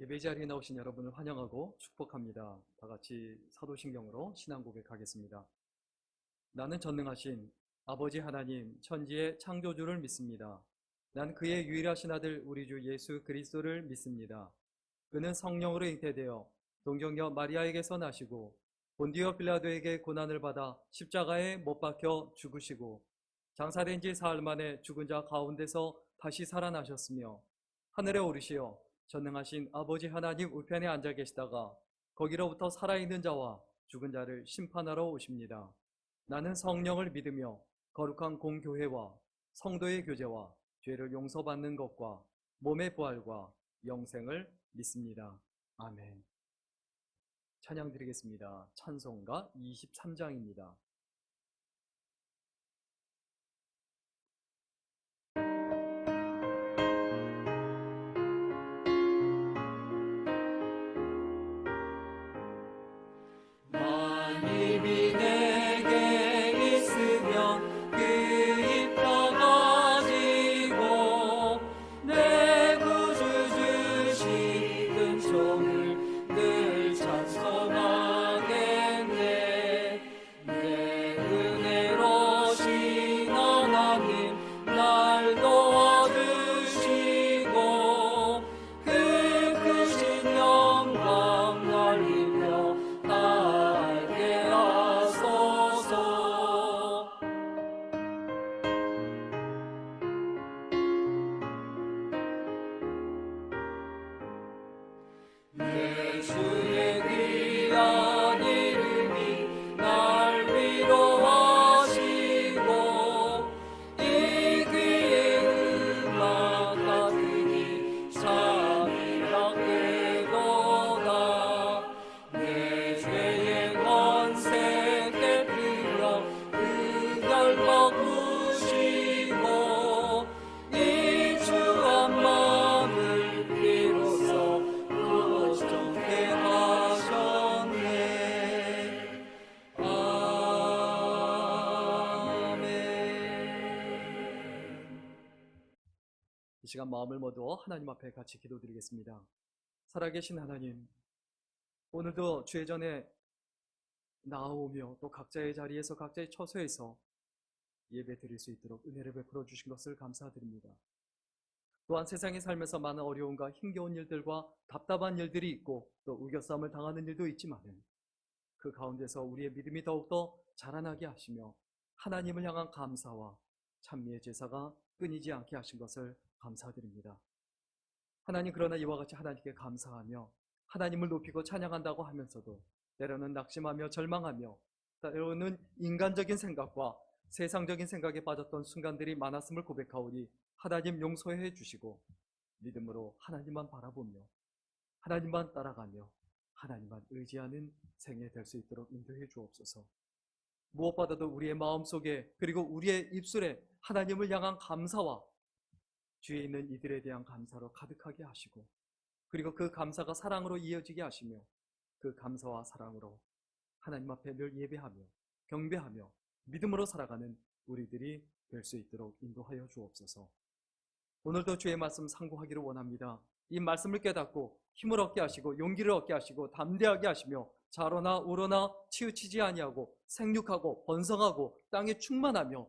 예배 자리에 나오신 여러분을 환영하고 축복합니다. 다 같이 사도신경으로 신앙 고백하겠습니다. 나는 전능하신 아버지 하나님 천지의 창조주를 믿습니다. 난 그의 유일하신 아들 우리 주 예수 그리스도를 믿습니다. 그는 성령으로 잉태되어 동정녀 마리아에게서 나시고 본디오 빌라도에게 고난을 받아 십자가에 못 박혀 죽으시고 장사된 지 사흘 만에 죽은 자 가운데서 다시 살아나셨으며 하늘에 오르시어 전능하신 아버지 하나님 우편에 앉아 계시다가 거기로부터 살아있는 자와 죽은 자를 심판하러 오십니다. 나는 성령을 믿으며 거룩한 공교회와 성도의 교제와 죄를 용서받는 것과 몸의 부활과 영생을 믿습니다. 아멘. 찬양 드리겠습니다. 찬송가 23장입니다. 만입이 내게 있으면 그 입 다가지고 내 구주 주신 은총을 늘 찬송하겠네. 내 은혜로신 하나님 날 도와주시고 그 크신 영광 날리며 알게 하소서. 내 주의 귀한 이름이 날 위로하시고 이 귀의 음악 같으니 잠이 락되도다. 내 죄의 권세 깨뜨려 그걸 바꾸시고 이 주한 마음을 비로소 구원케 하셨네. 아멘. 이 시간 마음을 모두 하나님 앞에 같이 기도드리겠습니다. 살아계신 하나님, 오늘도 주의 전에 나아오며 또 각자의 자리에서 각자의 처소에서 예배 드릴 수 있도록 은혜를 베풀어 주신 것을 감사드립니다. 또한 세상에 살면서 많은 어려움과 힘겨운 일들과 답답한 일들이 있고 또 우겨싸움을 당하는 일도 있지만 그 가운데서 우리의 믿음이 더욱더 자라나게 하시며 하나님을 향한 감사와 찬미의 제사가 끊이지 않게 하신 것을 감사드립니다. 하나님, 그러나 이와 같이 하나님께 감사하며 하나님을 높이고 찬양한다고 하면서도 때로는 낙심하며 절망하며 때로는 인간적인 생각과 세상적인 생각에 빠졌던 순간들이 많았음을 고백하오니 하나님 용서해 주시고 믿음으로 하나님만 바라보며 하나님만 따라가며 하나님만 의지하는 생애 될 수 있도록 인도해 주옵소서. 무엇보다도 우리의 마음속에 그리고 우리의 입술에 하나님을 향한 감사와 주위에 있는 이들에 대한 감사로 가득하게 하시고 그리고 그 감사가 사랑으로 이어지게 하시며 그 감사와 사랑으로 하나님 앞에 늘 예배하며 경배하며 믿음으로 살아가는 우리들이 될 수 있도록 인도하여 주옵소서. 오늘도 주의 말씀 상고하기를 원합니다. 이 말씀을 깨닫고 힘을 얻게 하시고 용기를 얻게 하시고 담대하게 하시며 자로나 우로나 치우치지 아니하고 생육하고 번성하고 땅에 충만하며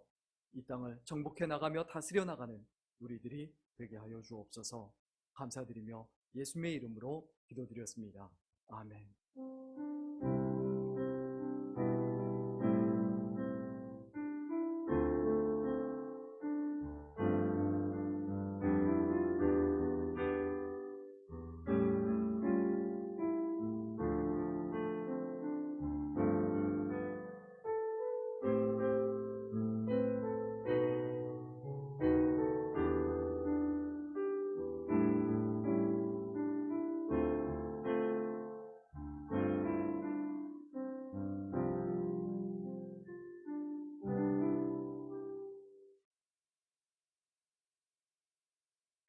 이 땅을 정복해 나가며 다스려 나가는 우리들이 되게 하여 주옵소서. 감사드리며 예수님의 이름으로 기도드렸습니다. 아멘.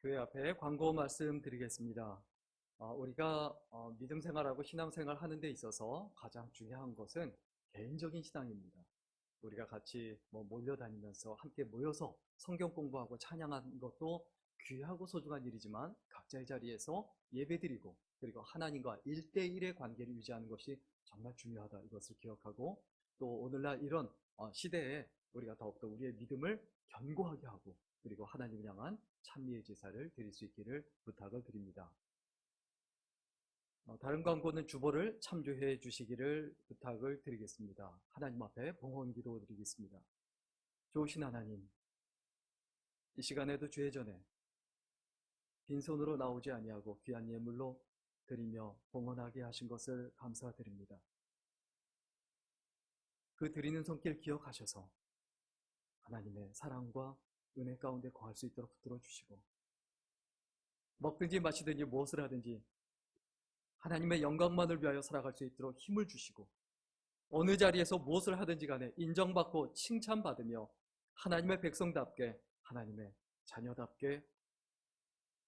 교회 앞에 광고 말씀 드리겠습니다. 우리가 믿음 생활하고 신앙 생활 하는 데 있어서 가장 중요한 것은 개인적인 신앙입니다. 우리가 같이 몰려다니면서 함께 모여서 성경 공부하고 찬양하는 것도 귀하고 소중한 일이지만 각자의 자리에서 예배드리고 그리고 하나님과 1대1의 관계를 유지하는 것이 정말 중요하다, 이것을 기억하고, 또 오늘날 이런 시대에 우리가 더욱더 우리의 믿음을 견고하게 하고 그리고 하나님을 향한 찬미의 제사를 드릴 수 있기를 부탁을 드립니다. 다른 광고는 주보를 참조해 주시기를 부탁을 드리겠습니다. 하나님 앞에 봉헌 기도 드리겠습니다. 좋으신 하나님, 이 시간에도 주의 전에 빈손으로 나오지 아니하고 귀한 예물로 드리며 봉헌하게 하신 것을 감사드립니다. 그 드리는 손길 기억하셔서 하나님의 사랑과 은혜 가운데 거할 수 있도록 붙들어 주시고, 먹든지 마시든지 무엇을 하든지 하나님의 영광만을 위하여 살아갈 수 있도록 힘을 주시고, 어느 자리에서 무엇을 하든지 간에 인정받고 칭찬받으며 하나님의 백성답게 하나님의 자녀답게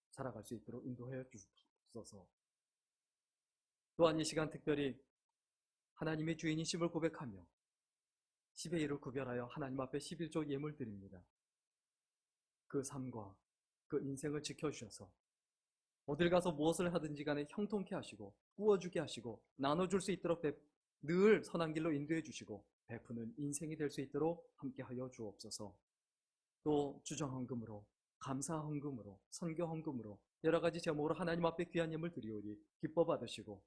살아갈 수 있도록 인도하여 주옵소서. 또한 이 시간 특별히 하나님의 주인이심을 고백하며 10의 1을 구별하여 하나님 앞에 11조 예물 드립니다. 그 삶과 그 인생을 지켜주셔서 어딜 가서 무엇을 하든지 간에 형통케 하시고 꾸어주게 하시고 나눠줄 수 있도록 늘 선한 길로 인도해 주시고 베푸는 인생이 될 수 있도록 함께하여 주옵소서. 또 주정헌금으로, 감사헌금으로, 선교헌금으로 여러 가지 제목으로 하나님 앞에 귀한 예물 드리오니 기뻐 받으시고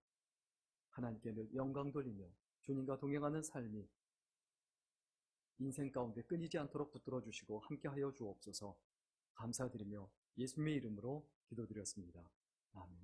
하나님께 늘 영광 돌리며 주님과 동행하는 삶이 인생 가운데 끊이지 않도록 붙들어 주시고 함께하여 주옵소서. 감사드리며 예수님의 이름으로 기도드렸습니다. 아멘.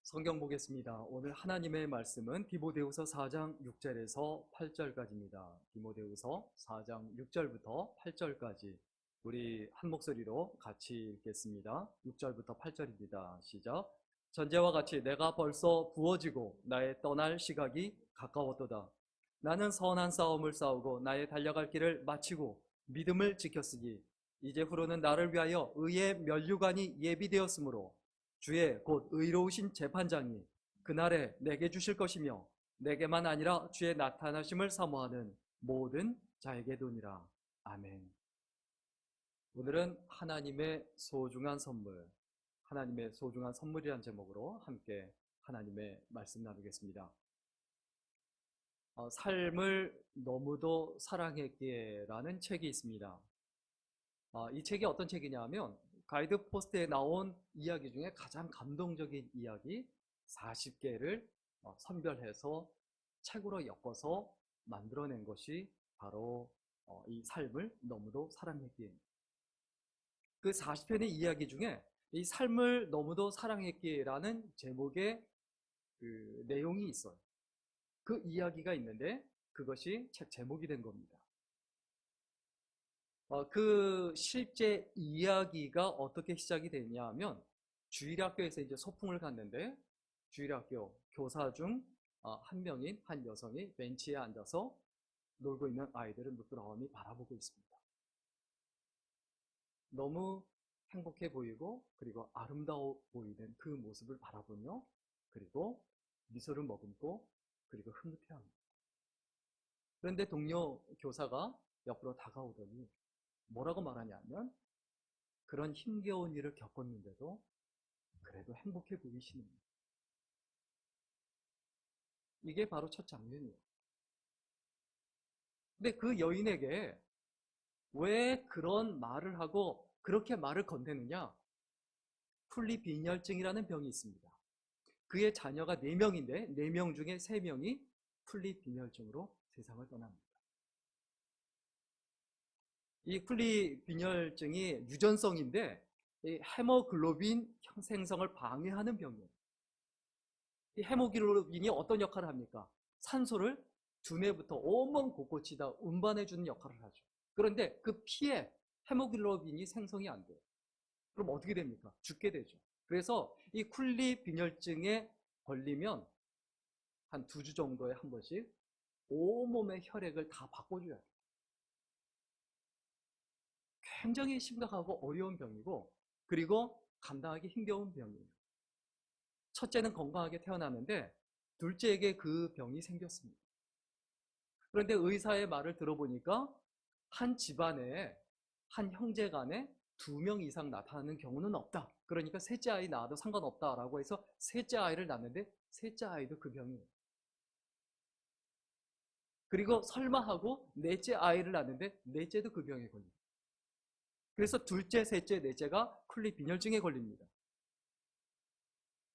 성경 보겠습니다. 오늘 하나님의 말씀은 디모데후서 4장 6절에서 8절까지입니다. 디모데후서 4장 6절부터 8절까지 우리 한 목소리로 같이 읽겠습니다. 6절부터 8절입니다. 시작. 전제와 같이 내가 벌써 부어지고 나의 떠날 시각이 가까웠도다. 나는 선한 싸움을 싸우고 나의 달려갈 길을 마치고 믿음을 지켰으니 이제 후로는 나를 위하여 의의 면류관이 예비되었으므로 주의 곧 의로우신 재판장이 그날에 내게 주실 것이며 내게만 아니라 주의 나타나심을 사모하는 모든 자에게 도니라. 아멘. 오늘은 하나님의 소중한 선물, 하나님의 소중한 선물이란 제목으로 함께 하나님의 말씀 나누겠습니다. 삶을 너무도 사랑했기에라는 책이 있습니다. 이 책이 어떤 책이냐 하면 가이드 포스트에 나온 이야기 중에 가장 감동적인 이야기 40개를 선별해서 책으로 엮어서 만들어낸 것이 바로 이 삶을 너무도 사랑했기입니다. 그 40편의 이야기 중에 이 삶을 너무도 사랑했기라는 제목의 그 내용이 있어요. 그 이야기가 있는데 그것이 책 제목이 된 겁니다. 그 실제 이야기가 어떻게 시작이 됐냐 하면 주일학교에서 이제 소풍을 갔는데 주일학교 교사 중 한 명인 한 여성이 벤치에 앉아서 놀고 있는 아이들을 물끄러미 바라보고 있습니다. 너무 행복해 보이고 그리고 아름다워 보이는 그 모습을 바라보며 그리고 미소를 머금고 그리고 흐뭇해합니다. 그런데 동료 교사가 옆으로 다가오더니 뭐라고 말하냐면 그런 힘겨운 일을 겪었는데도 그래도 행복해 보이시는 거예요. 이게 바로 첫 장면이에요. 근데 그 여인에게 왜 그런 말을 하고 그렇게 말을 건네느냐? 풀리빈혈증이라는 병이 있습니다. 그의 자녀가 4명인데 4명 중에 3명이 풀리빈혈증으로 세상을 떠납니다. 이 풀리빈혈증이 유전성인데 이 헤모글로빈 생성을 방해하는 병이에요. 이 헤모글로빈이 어떤 역할을 합니까? 산소를 두뇌부터 온몸 곳곳이다 운반해주는 역할을 하죠. 그런데 그 피에 헤모글로빈이 생성이 안 돼요. 그럼 어떻게 됩니까? 죽게 되죠. 그래서 이 쿨리 빈혈증에 걸리면 한 2주 정도에 한 번씩 온몸의 혈액을 다 바꿔줘야 돼요. 굉장히 심각하고 어려운 병이고, 그리고 감당하기 힘겨운 병이에요. 첫째는 건강하게 태어났는데 둘째에게 그 병이 생겼습니다. 그런데 의사의 말을 들어보니까 한 집안에, 한 형제 간에 2명 이상 나타나는 경우는 없다. 그러니까 셋째 아이 낳아도 상관없다라고 해서 셋째 아이를 낳는데 셋째 아이도 그 병이에요. 그리고 설마 하고 넷째 아이를 낳는데 넷째도 그 병에 걸립니다. 그래서 둘째, 셋째, 넷째가 쿨리 빈혈증에 걸립니다.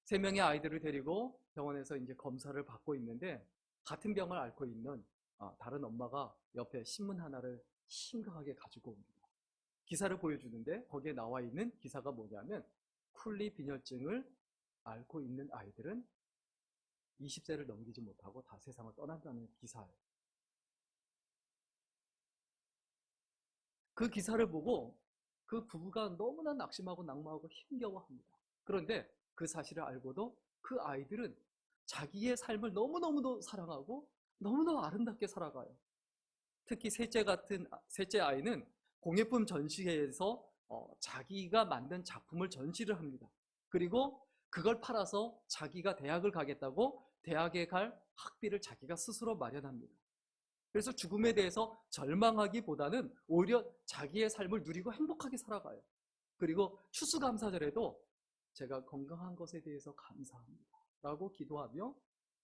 3명의 아이들을 데리고 병원에서 이제 검사를 받고 있는데 같은 병을 앓고 있는 다른 엄마가 옆에 신문 하나를 심각하게 가지고 옵니다. 기사를 보여주는데 거기에 나와 있는 기사가 뭐냐면 쿨리 빈혈증을 앓고 있는 아이들은 20세를 넘기지 못하고 다 세상을 떠난다는 기사예요. 그 기사를 보고 그 부부가 너무나 낙심하고 낙마하고 힘겨워합니다. 그런데 그 사실을 알고도 그 아이들은 자기의 삶을 너무너무도 사랑하고 너무너무 아름답게 살아가요. 특히 셋째 아이는 공예품 전시회에서 자기가 만든 작품을 전시를 합니다. 그리고 그걸 팔아서 자기가 대학을 가겠다고 대학에 갈 학비를 자기가 스스로 마련합니다. 그래서 죽음에 대해서 절망하기보다는 오히려 자기의 삶을 누리고 행복하게 살아가요. 그리고 추수감사절에도 제가 건강한 것에 대해서 감사합니다 라고 기도하며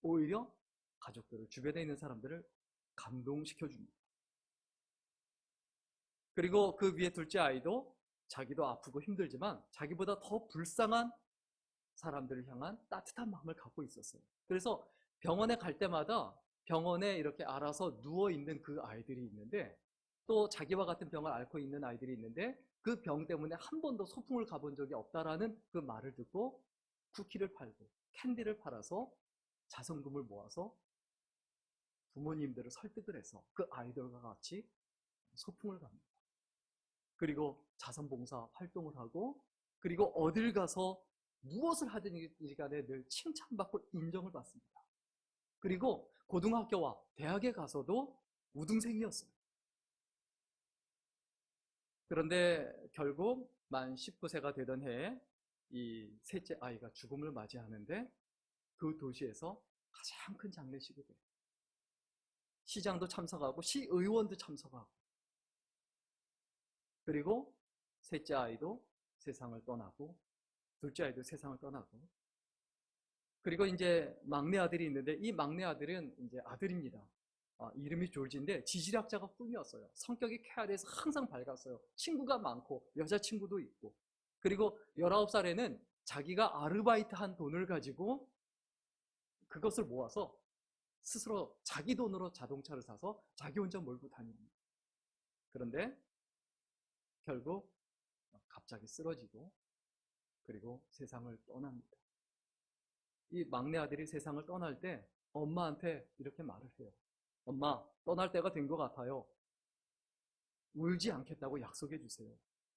오히려 가족들을, 주변에 있는 사람들을 감동시켜줍니다. 그리고 그 위에 둘째 아이도 자기도 아프고 힘들지만 자기보다 더 불쌍한 사람들을 향한 따뜻한 마음을 갖고 있었어요. 그래서 병원에 갈 때마다 병원에 이렇게 알아서 누워있는 그 아이들이 있는데, 또 자기와 같은 병을 앓고 있는 아이들이 있는데 그 병 때문에 한 번도 소풍을 가본 적이 없다라는 그 말을 듣고 쿠키를 팔고 캔디를 팔아서 자선금을 모아서 부모님들을 설득을 해서 그 아이들과 같이 소풍을 갑니다. 그리고 자선봉사 활동을 하고, 그리고 어딜 가서 무엇을 하든지 간에 늘 칭찬받고 인정을 받습니다. 그리고 고등학교와 대학에 가서도 우등생이었어요. 그런데 결국 만 19세가 되던 해에 이 셋째 아이가 죽음을 맞이하는데 그 도시에서 가장 큰 장례식이 돼요. 시장도 참석하고 시의원도 참석하고, 그리고 셋째 아이도 세상을 떠나고 둘째 아이도 세상을 떠나고, 그리고 이제 막내 아들이 있는데 이 막내 아들은 이제 아들입니다. 이름이 졸지인데 지질학자가 꿈이었어요. 성격이 쾌활해서 항상 밝았어요. 친구가 많고 여자친구도 있고, 그리고 19살에는 자기가 아르바이트한 돈을 가지고 그것을 모아서 스스로 자기 돈으로 자동차를 사서 자기 혼자 몰고 다닙니다. 그런데 결국 갑자기 쓰러지고 그리고 세상을 떠납니다. 이 막내 아들이 세상을 떠날 때 엄마한테 이렇게 말을 해요. 엄마, 떠날 때가 된 것 같아요. 울지 않겠다고 약속해 주세요.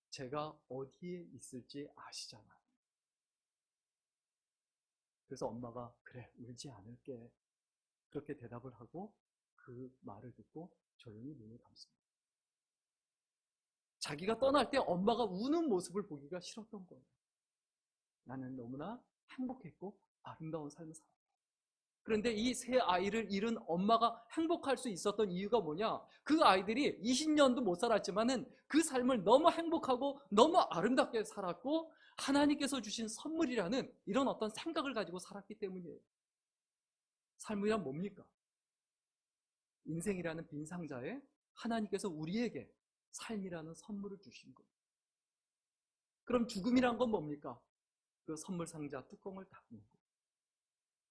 제가 어디에 있을지 아시잖아요. 그래서 엄마가 그래, 울지 않을게, 그렇게 대답을 하고 그 말을 듣고 조용히 눈을 감습니다. 자기가 떠날 때 엄마가 우는 모습을 보기가 싫었던 거예요. 나는 너무나 행복했고 아름다운 삶을 살았다. 그런데 이 세 아이를 잃은 엄마가 행복할 수 있었던 이유가 뭐냐? 그 아이들이 20년도 못 살았지만은 그 삶을 너무 행복하고 너무 아름답게 살았고 하나님께서 주신 선물이라는 이런 어떤 생각을 가지고 살았기 때문이에요. 삶이란 뭡니까? 인생이라는 빈 상자에 하나님께서 우리에게 삶이라는 선물을 주신 거예요. 그럼 죽음이란 건 뭡니까? 그 선물 상자 뚜껑을 닫는 거예요.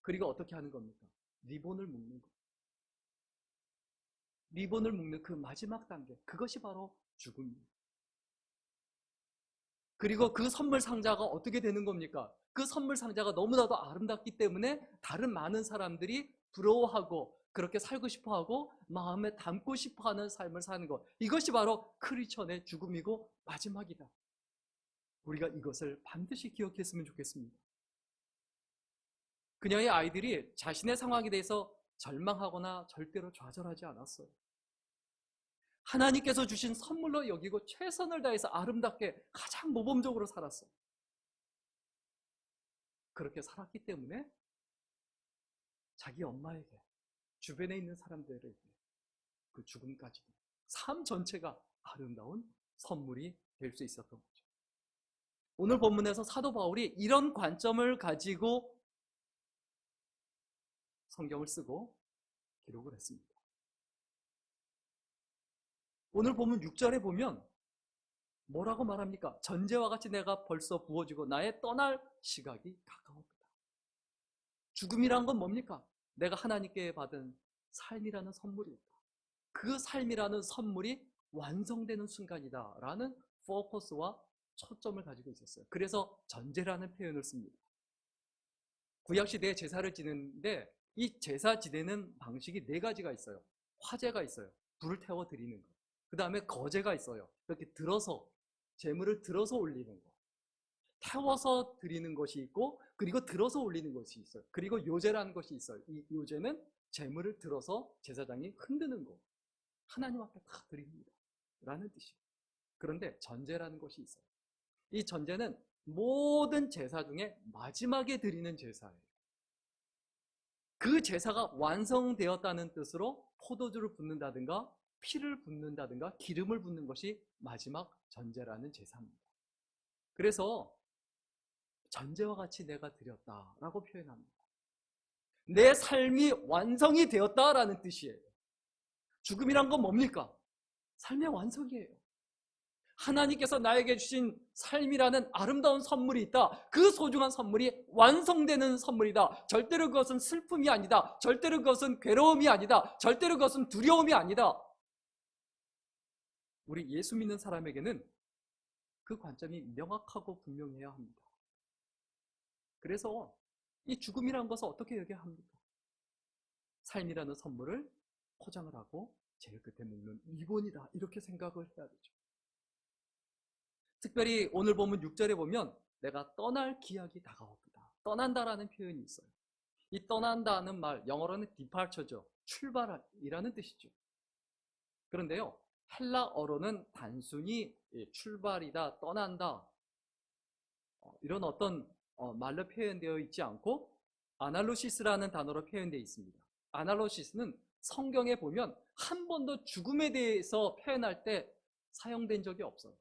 그리고 어떻게 하는 겁니까? 리본을 묶는 거예요. 리본을 묶는 그 마지막 단계, 그것이 바로 죽음입니다. 그리고 그 선물 상자가 어떻게 되는 겁니까? 그 선물 상자가 너무나도 아름답기 때문에 다른 많은 사람들이 부러워하고 그렇게 살고 싶어하고 마음에 담고 싶어하는 삶을 사는 것, 이것이 바로 크리스천의 죽음이고 마지막이다. 우리가 이것을 반드시 기억했으면 좋겠습니다. 그녀의 아이들이 자신의 상황에 대해서 절망하거나 절대로 좌절하지 않았어요. 하나님께서 주신 선물로 여기고 최선을 다해서 아름답게 가장 모범적으로 살았어요. 그렇게 살았기 때문에 자기 엄마에게, 주변에 있는 사람들에게 그 죽음까지도 삶 전체가 아름다운 선물이 될 수 있었던 거죠. 오늘 본문에서 사도 바울이 이런 관점을 가지고 성경을 쓰고 기록을 했습니다. 오늘 본문 6절에 보면 뭐라고 말합니까? 전제와 같이 내가 벌써 부어지고 나의 떠날 시각이 가까웠다. 죽음이란 건 뭡니까? 내가 하나님께 받은 삶이라는 선물이다. 그 삶이라는 선물이 완성되는 순간이다 라는 포커스와 초점을 가지고 있었어요. 그래서 전제라는 표현을 씁니다. 구약시대에 제사를 지내는데 이 제사 지내는 방식이 4가지가 있어요. 화제가 있어요. 불을 태워 드리는 거. 그 다음에 거제가 있어요. 이렇게 들어서, 제물을 들어서 올리는 거. 태워서 드리는 것이 있고, 그리고 들어서 올리는 것이 있어요. 그리고 요제라는 것이 있어요. 이 요제는 제물을 들어서 제사장이 흔드는 거. 하나님 앞에 다 드립니다 라는 뜻이에요. 그런데 전제라는 것이 있어요. 이 전제는 모든 제사 중에 마지막에 드리는 제사예요. 그 제사가 완성되었다는 뜻으로 포도주를 붓는다든가 피를 붓는다든가 기름을 붓는 것이 마지막 전제라는 제사입니다. 그래서 전제와 같이 내가 드렸다라고 표현합니다. 내 삶이 완성이 되었다라는 뜻이에요. 죽음이란 건 뭡니까? 삶의 완성이에요. 하나님께서 나에게 주신 삶이라는 아름다운 선물이 있다. 그 소중한 선물이 완성되는 선물이다. 절대로 그것은 슬픔이 아니다. 절대로 그것은 괴로움이 아니다. 절대로 그것은 두려움이 아니다. 우리 예수 믿는 사람에게는 그 관점이 명확하고 분명해야 합니다. 그래서 이 죽음이라는 것을 어떻게 여겨야 합니까? 삶이라는 선물을 포장을 하고 제일 끝에 먹는 이본이다. 이렇게 생각을 해야 되죠. 특별히 오늘 보면 6절에 보면 내가 떠날 기약이 다가왔다. 떠난다라는 표현이 있어요. 이 떠난다는 말, 영어로는 departure죠. 출발이라는 뜻이죠. 그런데요, 헬라어로는 단순히 출발이다, 떠난다 이런 어떤 말로 표현되어 있지 않고 아날로시스라는 단어로 표현되어 있습니다. 아날로시스는 성경에 보면 한 번도 죽음에 대해서 표현할 때 사용된 적이 없어요.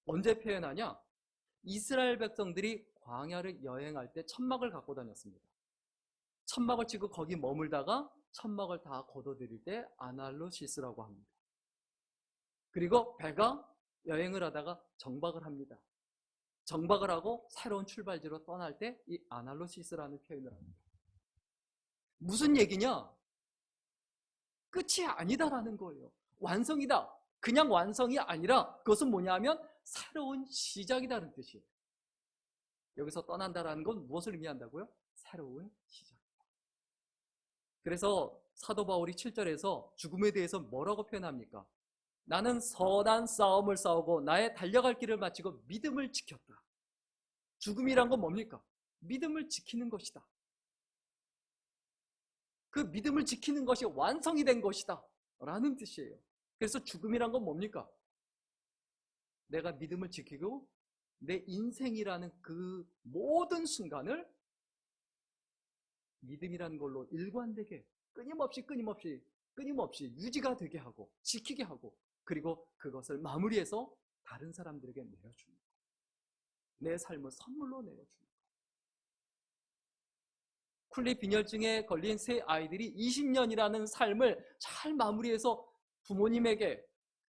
언제 표현하냐? 이스라엘 백성들이 광야를 여행할 때 천막을 갖고 다녔습니다. 천막을 치고 거기 머물다가 천막을 다 걷어들일 때 아날로시스라고 합니다. 그리고 배가 여행을 하다가 정박을 합니다. 정박을 하고 새로운 출발지로 떠날 때 이 아날로시스라는 표현을 합니다. 무슨 얘기냐? 끝이 아니다라는 거예요. 완성이다. 그냥 완성이 아니라 그것은 뭐냐면 새로운 시작이다는 뜻이에요. 여기서 떠난다라는 건 무엇을 의미한다고요? 새로운 시작. 그래서 사도 바울이 7절에서 죽음에 대해서 뭐라고 표현합니까? 나는 선한 싸움을 싸우고 나의 달려갈 길을 마치고 믿음을 지켰다. 죽음이란 건 뭡니까? 믿음을 지키는 것이다. 그 믿음을 지키는 것이 완성이 된 것이다 라는 뜻이에요. 그래서 죽음이란 건 뭡니까? 내가 믿음을 지키고 내 인생이라는 그 모든 순간을 믿음이라는 걸로 일관되게 끊임없이 유지가 되게 하고 지키게 하고 그리고 그것을 마무리해서 다른 사람들에게 내려주는 것. 내 삶을 선물로 내려주는 것. 쿨리 빈혈증에 걸린 세 아이들이 20년이라는 삶을 잘 마무리해서 부모님에게,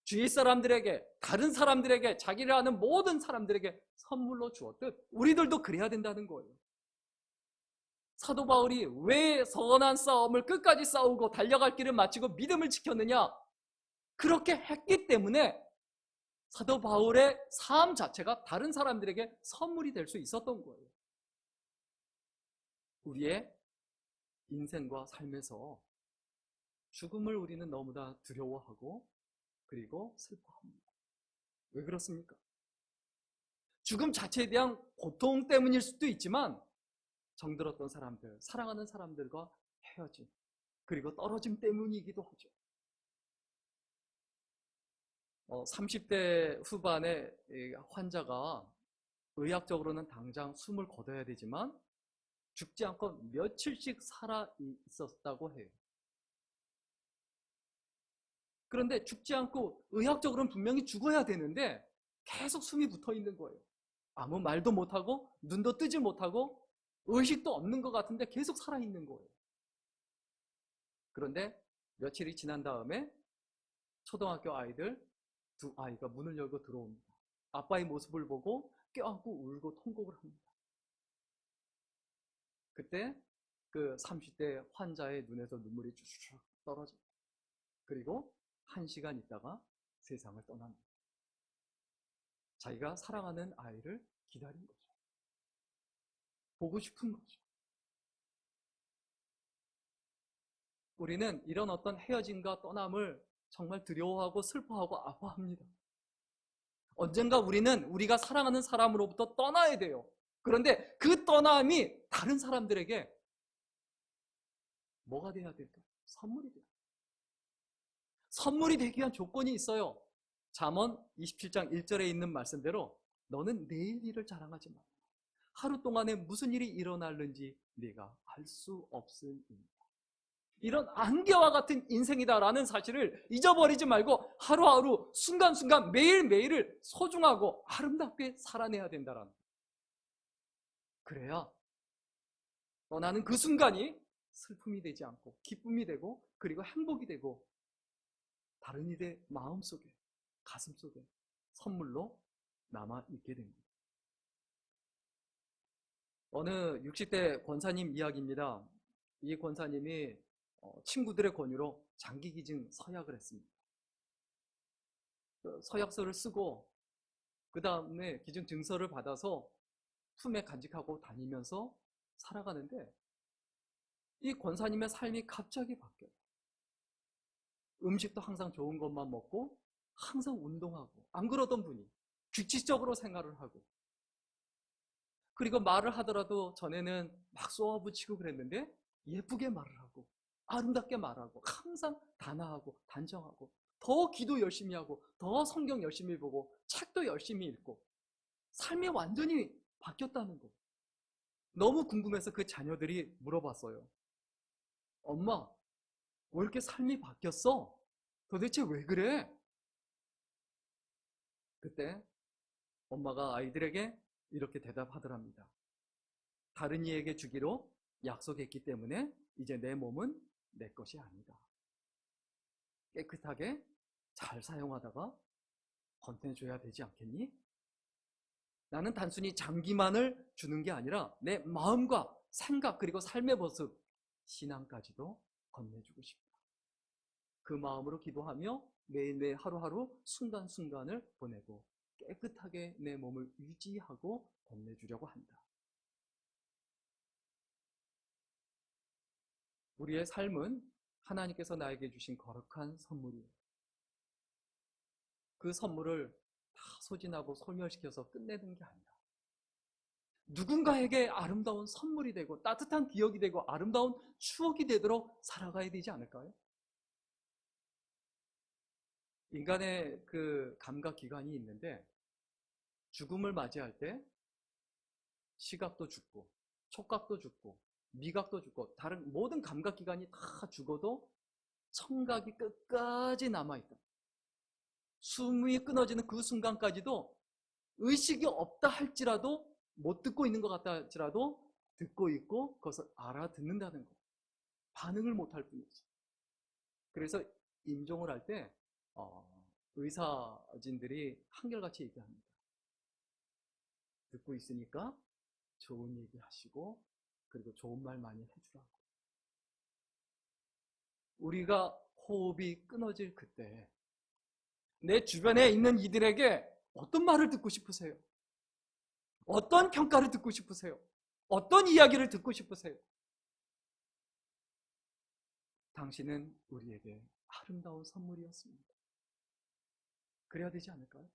주위 사람들에게, 다른 사람들에게, 자기를 아는 모든 사람들에게 선물로 주었듯 우리들도 그래야 된다는 거예요. 사도 바울이 왜 선한 싸움을 끝까지 싸우고 달려갈 길을 마치고 믿음을 지켰느냐? 그렇게 했기 때문에 사도 바울의 삶 자체가 다른 사람들에게 선물이 될 수 있었던 거예요. 우리의 인생과 삶에서 죽음을 우리는 너무나 두려워하고 그리고 슬퍼합니다. 왜 그렇습니까? 죽음 자체에 대한 고통 때문일 수도 있지만 정들었던 사람들, 사랑하는 사람들과 헤어짐, 그리고 떨어짐 때문이기도 하죠. 30대 후반의 환자가 의학적으로는 당장 숨을 거둬야 되지만 죽지 않고 며칠씩 살아 있었다고 해요. 그런데 죽지 않고 의학적으로는 분명히 죽어야 되는데 계속 숨이 붙어 있는 거예요. 아무 말도 못하고 눈도 뜨지 못하고 의식도 없는 것 같은데 계속 살아있는 거예요. 그런데 며칠이 지난 다음에 초등학교 아이들 두 아이가 문을 열고 들어옵니다. 아빠의 모습을 보고 껴안고 울고 통곡을 합니다. 그때 그 30대 환자의 눈에서 눈물이 쭉 떨어져요. 그리고 1시간 있다가 세상을 떠납니다. 자기가 사랑하는 아이를 기다린 거죠. 보고 싶은 거죠. 우리는 이런 어떤 헤어짐과 떠남을 정말 두려워하고 슬퍼하고 아파합니다. 언젠가 우리는 우리가 사랑하는 사람으로부터 떠나야 돼요. 그런데 그 떠남이 다른 사람들에게 뭐가 돼야 될까요? 선물이 돼요. 선물이 되기 위한 조건이 있어요. 잠언 27장 1절에 있는 말씀대로 너는 내일 일을 자랑하지 마. 하루 동안에 무슨 일이 일어날는지 네가 알 수 없으니. 이런 안개와 같은 인생이다라는 사실을 잊어버리지 말고 하루하루 순간순간 매일매일을 소중하고 아름답게 살아내야 된다라는 거예요. 그래야 떠나는 그 순간이 슬픔이 되지 않고 기쁨이 되고 그리고 행복이 되고 다른 이들의 마음속에 가슴속에 선물로 남아있게 됩니다. 어느 60대 권사님 이야기입니다. 이 권사님이 친구들의 권유로 장기기증 서약을 했습니다. 서약서를 쓰고 그 다음에 기증 증서를 받아서 품에 간직하고 다니면서 살아가는데 이 권사님의 삶이 갑자기 바뀌어요. 음식도 항상 좋은 것만 먹고 항상 운동하고 안 그러던 분이 규칙적으로 생활을 하고 그리고 말을 하더라도 전에는 막 쏘아붙이고 그랬는데 예쁘게 말을 하고 아름답게 말하고 항상 단아하고 단정하고 더 기도 열심히 하고 더 성경 열심히 보고 책도 열심히 읽고 삶이 완전히 바뀌었다는 거. 너무 궁금해서 그 자녀들이 물어봤어요. 엄마, 왜 이렇게 삶이 바뀌었어? 도대체 왜 그래? 그때 엄마가 아이들에게 이렇게 대답하더랍니다. 다른 이에게 주기로 약속했기 때문에 이제 내 몸은 내 것이 아니다. 깨끗하게 잘 사용하다가 건네줘야 되지 않겠니? 나는 단순히 장기만을 주는 게 아니라 내 마음과 생각 그리고 삶의 모습, 신앙까지도 건네주고 싶다. 그 마음으로 기도하며 매일매일 하루하루 순간순간을 보내고 깨끗하게 내 몸을 유지하고 건네주려고 한다. 우리의 삶은 하나님께서 나에게 주신 거룩한 선물이에요. 그 선물을 다 소진하고 소멸시켜서 끝내는 게 아니라 누군가에게 아름다운 선물이 되고 따뜻한 기억이 되고 아름다운 추억이 되도록 살아가야 되지 않을까요? 인간의 그 감각 기관이 있는데 죽음을 맞이할 때 시각도 죽고 촉각도 죽고 미각도 죽고 다른 모든 감각 기관이 다 죽어도 청각이 끝까지 남아있다. 숨이 끊어지는 그 순간까지도 의식이 없다 할지라도 못 듣고 있는 것 같다 할지라도 듣고 있고 그것을 알아듣는다는 것. 반응을 못할 뿐이지. 그래서 임종을 할 때 의사진들이 한결같이 얘기합니다. 듣고 있으니까 좋은 얘기 하시고 그리고 좋은 말 많이 해주라고. 우리가 호흡이 끊어질 그때 내 주변에 있는 이들에게 어떤 말을 듣고 싶으세요? 어떤 평가를 듣고 싶으세요? 어떤 이야기를 듣고 싶으세요? 당신은 우리에게 아름다운 선물이었습니다. 그래야 되지 않을까요?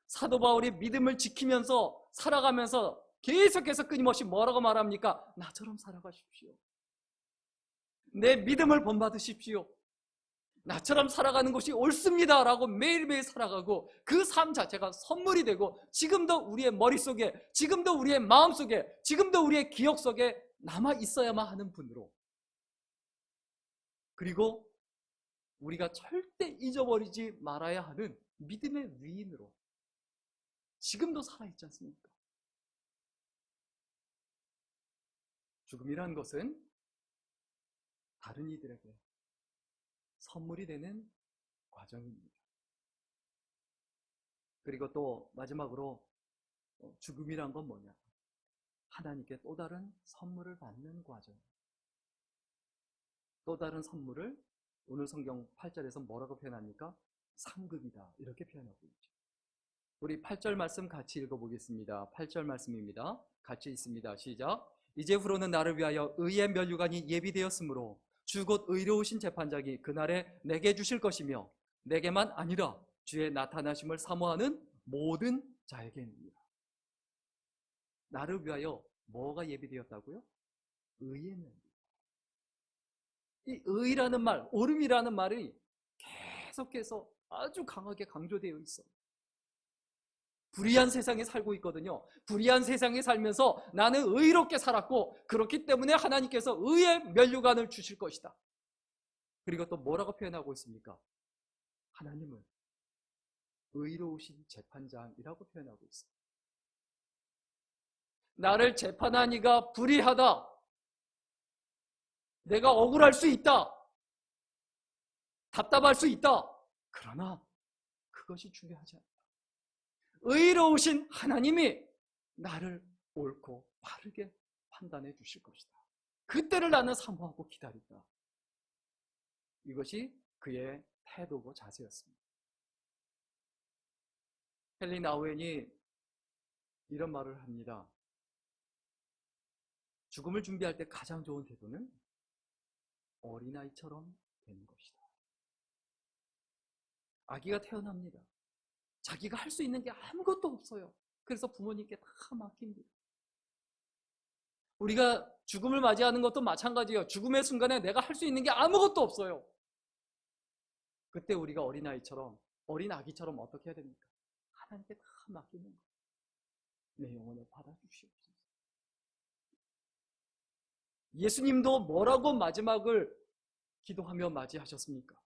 사도 바울이 믿음을 지키면서 살아가면서 계속해서 끊임없이 뭐라고 말합니까? 나처럼 살아가십시오. 내 믿음을 본받으십시오. 나처럼 살아가는 것이 옳습니다 라고 매일매일 살아가고 그 삶 자체가 선물이 되고 지금도 우리의 머릿속에, 지금도 우리의 마음속에, 지금도 우리의 기억 속에 남아 있어야만 하는 분으로, 그리고 우리가 절대 잊어버리지 말아야 하는 믿음의 위인으로 지금도 살아있지 않습니까? 죽음이라는 것은 다른 이들에게 선물이 되는 과정입니다. 그리고 또 마지막으로 죽음이란 건 뭐냐? 하나님께 또 다른 선물을 받는 과정. 또 다른 선물을 오늘 성경 8절에서 뭐라고 표현합니까? 상급이다 이렇게 표현하고 있죠. 우리 8절 말씀 같이 읽어보겠습니다. 8절 말씀입니다. 같이 있습니다. 시작. 이제후로는 나를 위하여 의의 면류관이 예비되었으므로 주 곧 의로우신 재판장이 그날에 내게 주실 것이며 내게만 아니라 주의 나타나심을 사모하는 모든 자에게입니다. 나를 위하여 뭐가 예비되었다고요? 의의 면류. 이 의라는 말, 옳음이라는 말이 계속해서 아주 강하게 강조되어 있어요. 불의한 세상에 살고 있거든요. 불의한 세상에 살면서 나는 의롭게 살았고 그렇기 때문에 하나님께서 의의 면류관을 주실 것이다. 그리고 또 뭐라고 표현하고 있습니까? 하나님은 의로우신 재판장이라고 표현하고 있어요. 나를 재판하니가 불의하다. 내가 억울할 수 있다. 답답할 수 있다. 그러나 그것이 중요하지 않다. 의로우신 하나님이 나를 옳고 바르게 판단해 주실 것이다. 그때를 나는 사모하고 기다린다. 이것이 그의 태도고 자세였습니다. 헨리 나우엔이 이런 말을 합니다. 죽음을 준비할 때 가장 좋은 태도는 어린아이처럼 되는 것이다. 아기가 태어납니다. 자기가 할 수 있는 게 아무것도 없어요. 그래서 부모님께 다 맡깁니다. 우리가 죽음을 맞이하는 것도 마찬가지예요. 죽음의 순간에 내가 할 수 있는 게 아무것도 없어요. 그때 우리가 어린아이처럼, 어린 아기처럼 어떻게 해야 됩니까? 하나님께 다 맡기는 거예요. 내 영혼을 받아주시옵소서. 예수님도 뭐라고 마지막을 기도하며 맞이하셨습니까?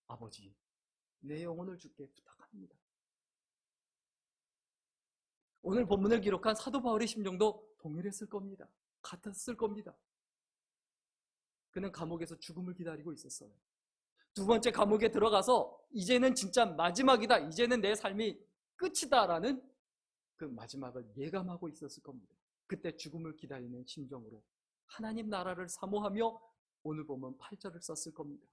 아버지, 내 영혼을 주께 부탁합니다. 오늘 본문을 기록한 사도 바울의 심정도 동일했을 겁니다. 같았을 겁니다. 그는 감옥에서 죽음을 기다리고 있었어요. 두 번째 감옥에 들어가서 이제는 진짜 마지막이다. 이제는 내 삶이 끝이다라는 그 마지막을 예감하고 있었을 겁니다. 그때 죽음을 기다리는 심정으로 하나님 나라를 사모하며 오늘 보면 8절을 썼을 겁니다.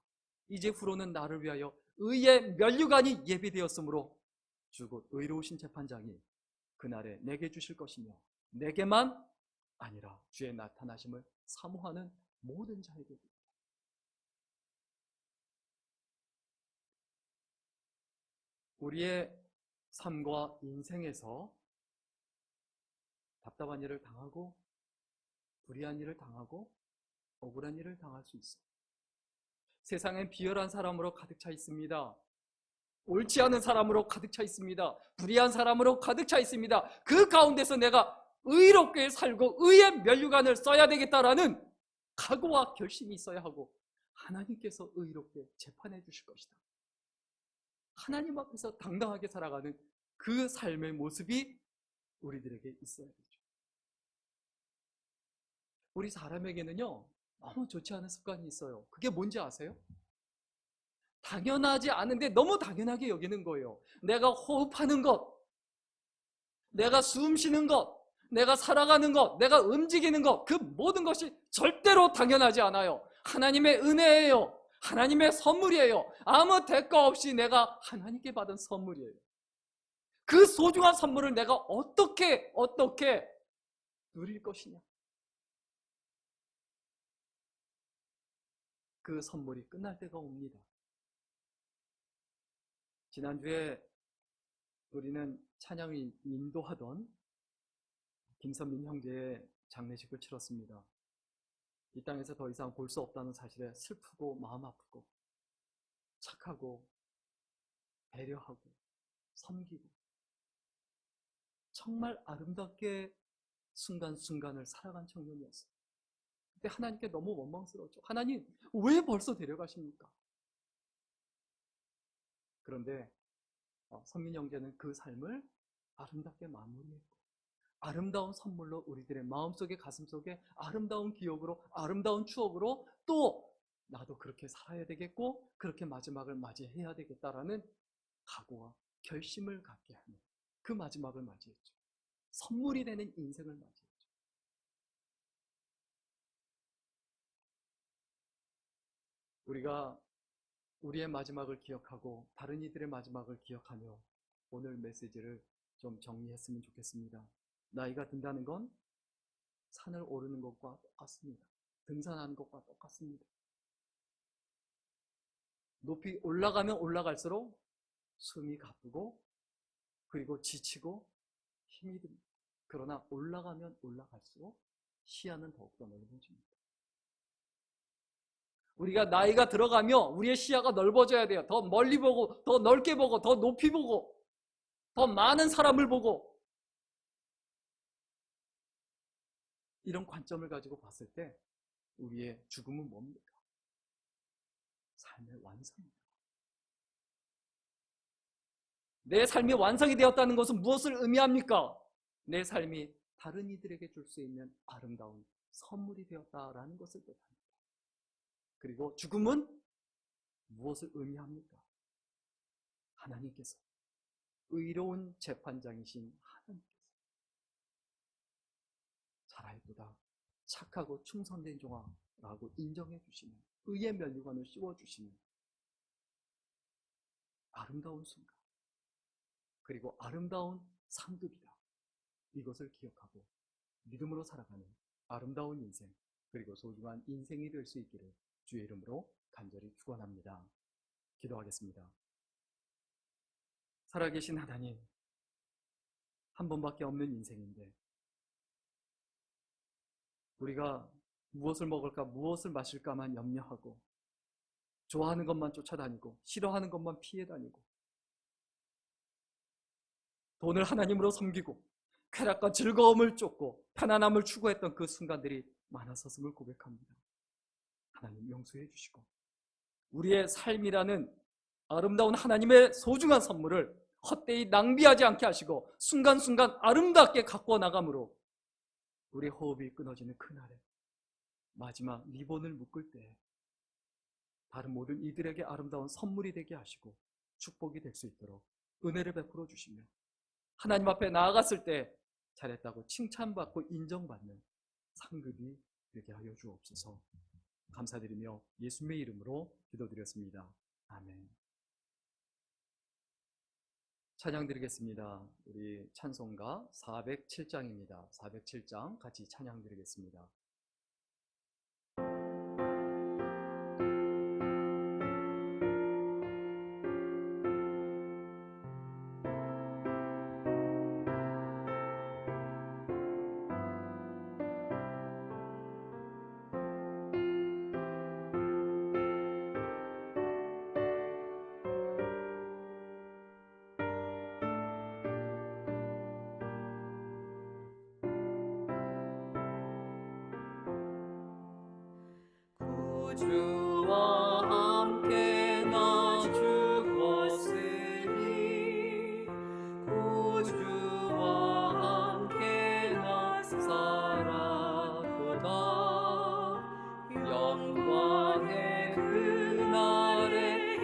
이제후로는 나를 위하여 의의 면류관이 예비되었으므로 주 곧 의로우신 재판장이 그날에 내게 주실 것이며 내게만 아니라 주의 나타나심을 사모하는 모든 자에게. 우리의 삶과 인생에서 답답한 일을 당하고 불의한 일을 당하고 억울한 일을 당할 수 있어요. 세상엔 비열한 사람으로 가득 차 있습니다. 옳지 않은 사람으로 가득 차 있습니다. 불의한 사람으로 가득 차 있습니다. 그 가운데서 내가 의롭게 살고 의의 면류관을 써야 되겠다라는 각오와 결심이 있어야 하고 하나님께서 의롭게 재판해 주실 것이다. 하나님 앞에서 당당하게 살아가는 그 삶의 모습이 우리들에게 있어야 되죠. 우리 사람에게는요, 너무 좋지 않은 습관이 있어요. 그게 뭔지 아세요? 당연하지 않은데 너무 당연하게 여기는 거예요. 내가 호흡하는 것, 내가 숨 쉬는 것, 내가 살아가는 것, 내가 움직이는 것, 그 모든 것이 절대로 당연하지 않아요. 하나님의 은혜예요. 하나님의 선물이에요. 아무 대가 없이 내가 하나님께 받은 선물이에요. 그 소중한 선물을 내가 어떻게 누릴 것이냐. 그 선물이 끝날 때가 옵니다. 지난주에 우리는 찬양이 인도하던 김선민 형제의 장례식을 치렀습니다. 이 땅에서 더 이상 볼 수 없다는 사실에 슬프고 마음 아프고 착하고 배려하고 섬기고 정말 아름답게 순간순간을 살아간 청년이었어요. 근데 하나님께 너무 원망스러웠죠. 하나님, 왜 벌써 데려가십니까? 그런데 선민 형제는 그 삶을 아름답게 마무리했고 아름다운 선물로 우리들의 마음속에 가슴속에 아름다운 기억으로 아름다운 추억으로 또 나도 그렇게 살아야 되겠고 그렇게 마지막을 맞이해야 되겠다라는 각오와 결심을 갖게 하는 그 마지막을 맞이했죠. 선물이 되는 인생을 맞이했죠. 우리가 우리의 마지막을 기억하고 다른 이들의 마지막을 기억하며 오늘 메시지를 좀 정리했으면 좋겠습니다. 나이가 든다는 건 산을 오르는 것과 똑같습니다. 등산하는 것과 똑같습니다. 높이 올라가면 올라갈수록 숨이 가쁘고 그리고 지치고 힘이 듭니다. 그러나 올라가면 올라갈수록 시야는 더욱더 넓어집니다. 우리가 나이가 들어가며 우리의 시야가 넓어져야 돼요. 더 멀리 보고 더 넓게 보고 더 높이 보고 더 많은 사람을 보고 이런 관점을 가지고 봤을 때 우리의 죽음은 뭡니까? 삶의 완성입니다. 내 삶이 완성이 되었다는 것은 무엇을 의미합니까? 내 삶이 다른 이들에게 줄 수 있는 아름다운 선물이 되었다라는 것을 뜻합니다. 그리고 죽음은 무엇을 의미합니까? 하나님께서 의로운 재판장이신 하나님께서 잘알보다 착하고 충성된 종아라고 인정해 주시는 의의 면류관을 씌워주시는 아름다운 순간 그리고 아름다운 상급이다. 이것을 기억하고 믿음으로 살아가는 아름다운 인생 그리고 소중한 인생이 될 수 있기를 주의 이름으로 간절히 축원합니다. 기도하겠습니다. 살아계신 하나님, 한 번밖에 없는 인생인데 우리가 무엇을 먹을까 무엇을 마실까만 염려하고 좋아하는 것만 쫓아다니고 싫어하는 것만 피해 다니고 돈을 하나님으로 섬기고 쾌락과 즐거움을 쫓고 편안함을 추구했던 그 순간들이 많았었음을 고백합니다. 하나님 용서해 주시고 우리의 삶이라는 아름다운 하나님의 소중한 선물을 헛되이 낭비하지 않게 하시고 순간순간 아름답게 가꾸어 나감으로 우리의 호흡이 끊어지는 그날에 마지막 리본을 묶을 때 다른 모든 이들에게 아름다운 선물이 되게 하시고 축복이 될 수 있도록 은혜를 베풀어 주시며 하나님 앞에 나아갔을 때 잘했다고 칭찬받고 인정받는 상급이 되게 하여 주옵소서. 감사드리며 예수님의 이름으로 기도드렸습니다. 아멘. 찬양 드리겠습니다. 우리 찬송가 407장입니다. 407장 같이 찬양 드리겠습니다. 주와 함께 나 죽었으니 구주와 함께 나 살았구나. 영광의 그날에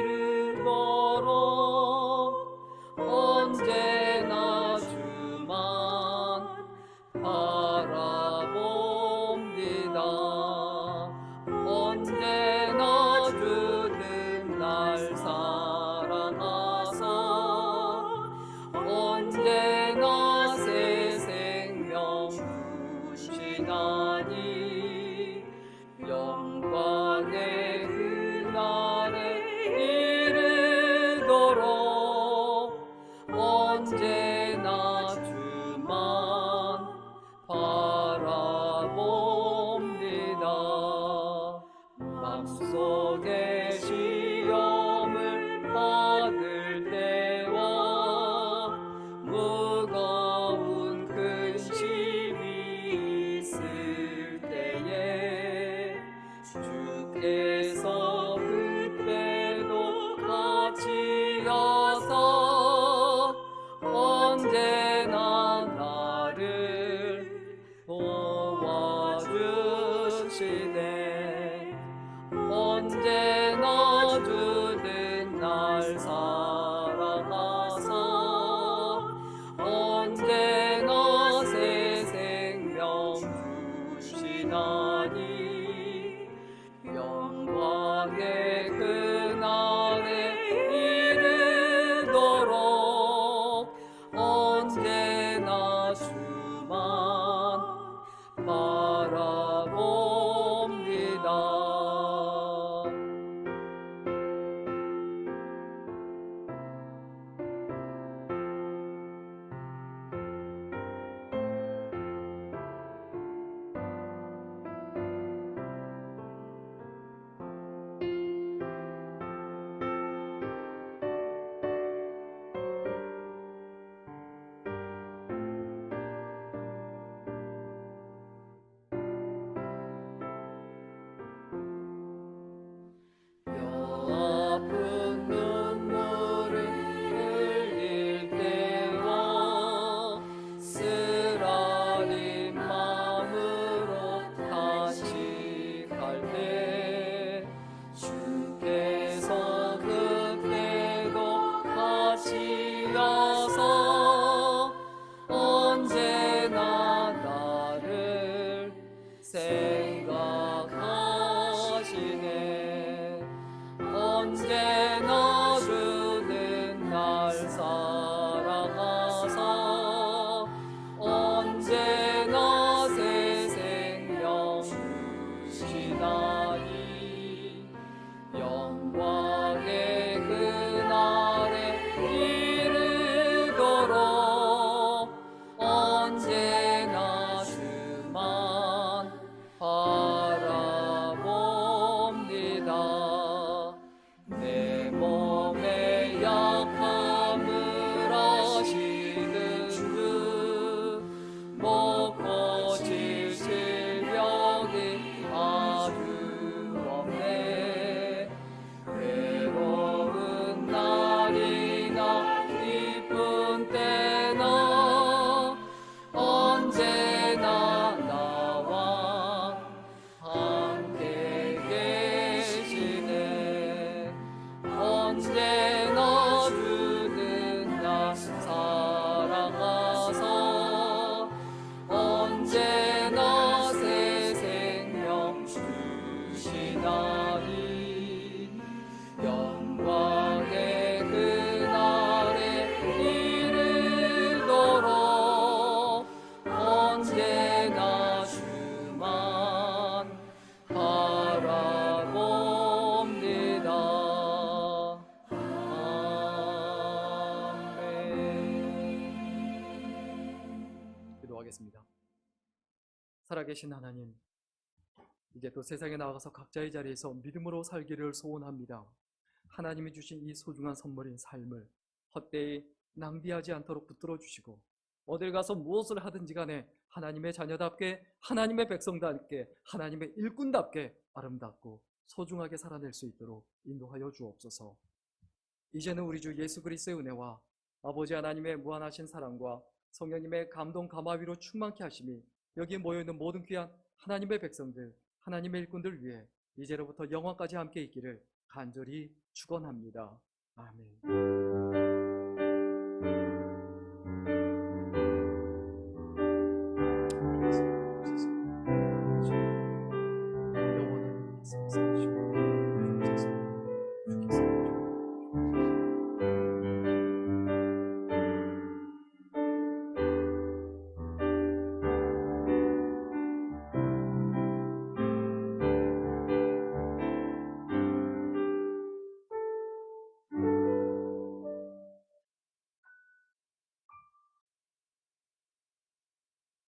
이르도록 언제나 주만 바라봅니다. 언제나 속에 시험을 받을 때와 무거운 근심이 있을 때에 주께서 그때도 같이 여서 언제나 나를 도와주시네. 언제나 주는 날 살아가서 언제나 새 생명 주시나니 영광의 그날에 이르도록 언제나 주만 바라봅니다. 아픈 눈물을 흘릴 때와 쓰라린 마음으로 탄식할 때 주께서 그때도 같이 여서 언제나 나를 생각하시네. 언제나 주는 날 살아가서 언제나 새 생명 주시나니 영광의 그날에 이르도록 언제나 주만 바라봅니다. 내 몸의 약함을 아시는 주, 못 고칠 질병이 아주 없네. 괴로운 날이나 기쁜 때나 언제나 나와 함께 계시네. 언제나 주는 나 살아가서 언제나 새 생명 주시나니 영광의 그날에 이르도록 언제나 주만 바라봅니다. 아멘. 기도하겠습니다. 살아계신 하나님, 이제 또 세상에 나가서 각자의 자리에서 믿음으로 살기를 소원합니다. 하나님이 주신 이 소중한 선물인 삶을 헛되이 낭비하지 않도록 붙들어 주시고 어딜 가서 무엇을 하든지 간에 하나님의 자녀답게, 하나님의 백성답게, 하나님의 일꾼답게 아름답고 소중하게 살아낼 수 있도록 인도하여 주옵소서. 이제는 우리 주 예수 그리스도의 은혜와 아버지 하나님의 무한하신 사랑과 성령님의 감동 감화위로 충만케 하심이 여기에 모여있는 모든 귀한 하나님의 백성들, 하나님의 일꾼들 위해 이제로부터 영원까지 함께 있기를 간절히 축원합니다. 아멘.